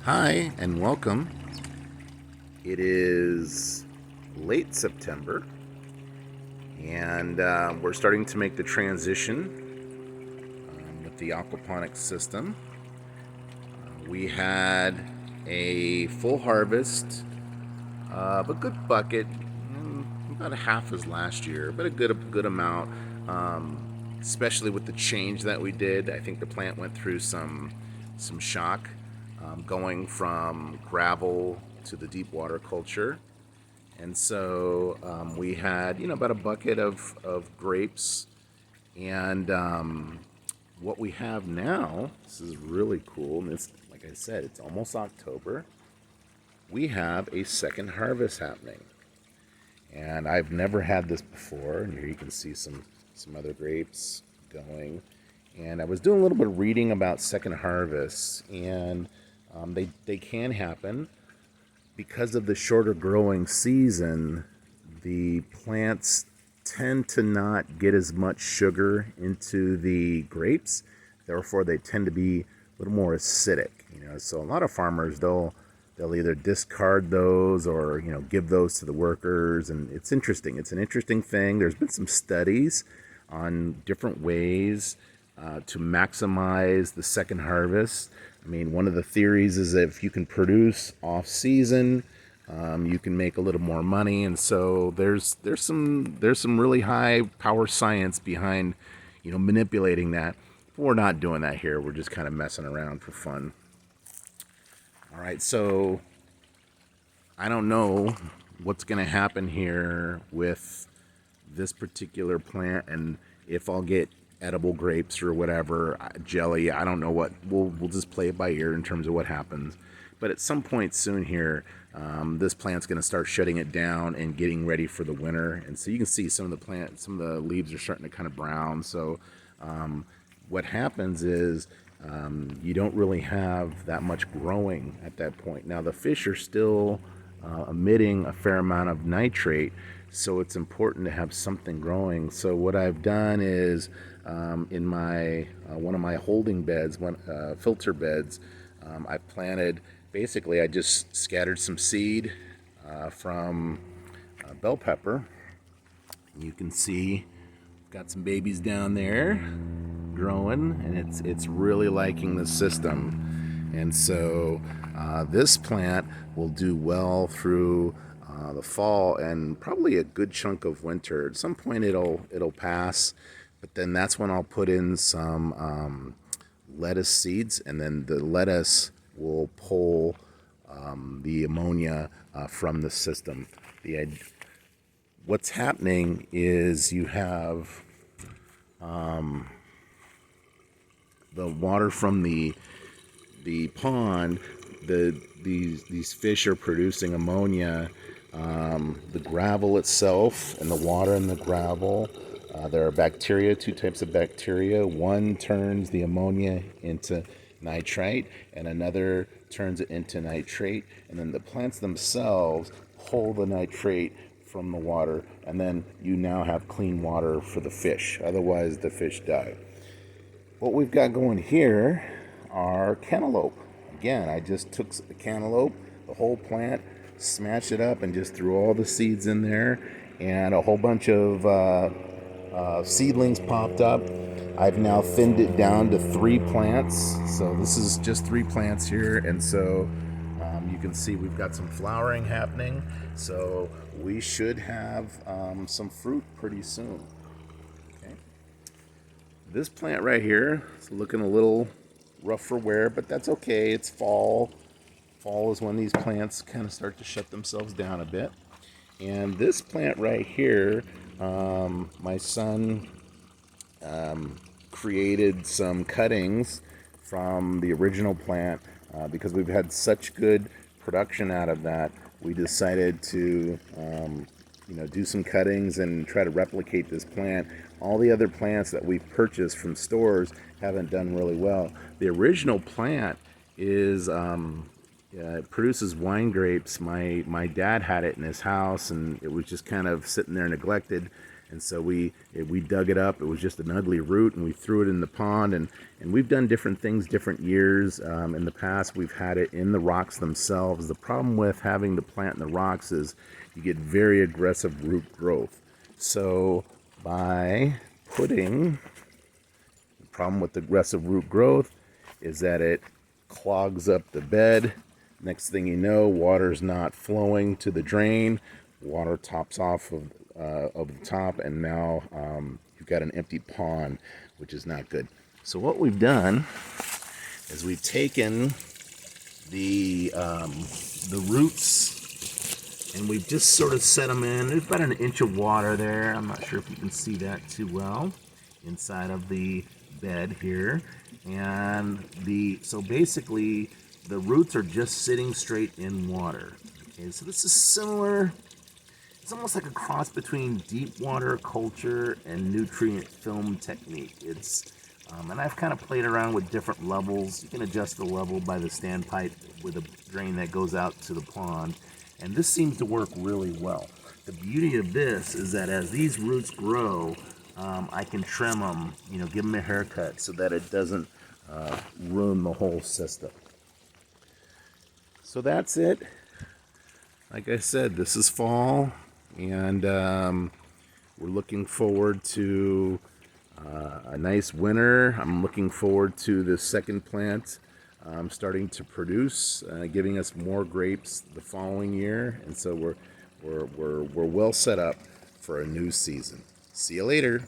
Hi and welcome. It is late September and we're starting to make the transition with the aquaponics system. We had a full harvest of a good bucket, about half as last year, but a good amount, especially with the change that we did. I think the plant went through some shock, going from gravel to the deep water culture. And so we had, about a bucket of grapes. And what we have now, this is really cool. And it's, like I said, it's almost October. We have a second harvest happening. And I've never had this before. And here you can see some other grapes going. And I was doing a little bit of reading about second harvests, and they can happen because of the shorter growing season. The plants tend to not get as much sugar into the grapes, therefore they tend to be a little more acidic. So a lot of farmers, they'll either discard those or give those to the workers. And it's interesting. It's an interesting thing. There's been some studies on different ways to maximize the second harvest. I mean, one of the theories is that if you can produce off season, you can make a little more money. And so there's some really high power science behind manipulating that. But we're not doing that here. We're just kind of messing around for fun. All right, so I don't know what's going to happen here with this particular plant, and if I'll get edible grapes or whatever, jelly. I don't know what. We'll just play it by ear in terms of what happens. But at some point soon here, this plant's going to start shutting it down and getting ready for the winter. And so you can see some of the leaves are starting to kind of brown. So what happens is you don't really have that much growing at that point. Now the fish are still emitting a fair amount of nitrate, so it's important to have something growing. So what I've done is in my one of my holding beds, filter beds, I planted. Basically, I just scattered some seed from bell pepper. You can see got some babies down there growing, and it's really liking the system. And so this plant will do well through the fall and probably a good chunk of winter. At some point it'll pass, but then that's when I'll put in some lettuce seeds, and then the lettuce will pull the ammonia from the system. What's happening is you have the water from the pond. These fish are producing ammonia. The gravel itself and the water in the gravel. There are bacteria, two types of bacteria. One turns the ammonia into nitrite, and another turns it into nitrate. And then the plants themselves pull the nitrate from the water, and then you now have clean water for the fish. Otherwise, the fish die. What we've got going here are cantaloupe. Again, I just took the cantaloupe, the whole plant, smashed it up, and just threw all the seeds in there, and a whole bunch of seedlings popped up. I've now thinned it down to 3 plants. So this is just 3 plants here, and so you can see we've got some flowering happening. So we should have some fruit pretty soon. Okay. This plant right here is looking a little rough for wear, but that's okay. It's fall. Fall is when these plants kind of start to shut themselves down a bit. And this plant right here, my son created some cuttings from the original plant because we've had such good production out of that. We decided to do some cuttings and try to replicate this plant. All the other plants that we've purchased from stores haven't done really well. The original plant is it produces wine grapes. My dad had it in his house, and it was just kind of sitting there neglected. And so we dug it up. It was just an ugly root, and we threw it in the pond. And we've done different things different years. In the past, we've had it in the rocks themselves. The problem with having the plant in the rocks is you get very aggressive root growth. So by putting, the problem with aggressive root growth is that it clogs up the bed. Next thing you know, water's not flowing to the drain. Water tops off of the top, and now you've got an empty pond, which is not good. So what we've done is we've taken the roots, and we've just sort of set them in. There's about an inch of water there. I'm not sure if you can see that too well inside of the bed here. And so basically the roots are just sitting straight in water. Okay, so this is similar. It's almost like a cross between deep water culture and nutrient film technique. And I've kind of played around with different levels. You can adjust the level by the standpipe with a drain that goes out to the pond. And this seems to work really well. The beauty of this is that as these roots grow, I can trim them, give them a haircut so that it doesn't ruin the whole system. So that's it. Like I said, this is fall. And we're looking forward to a nice winter. I'm looking forward to the second plant starting to produce, giving us more grapes the following year. And so we're well set up for a new season. See you later.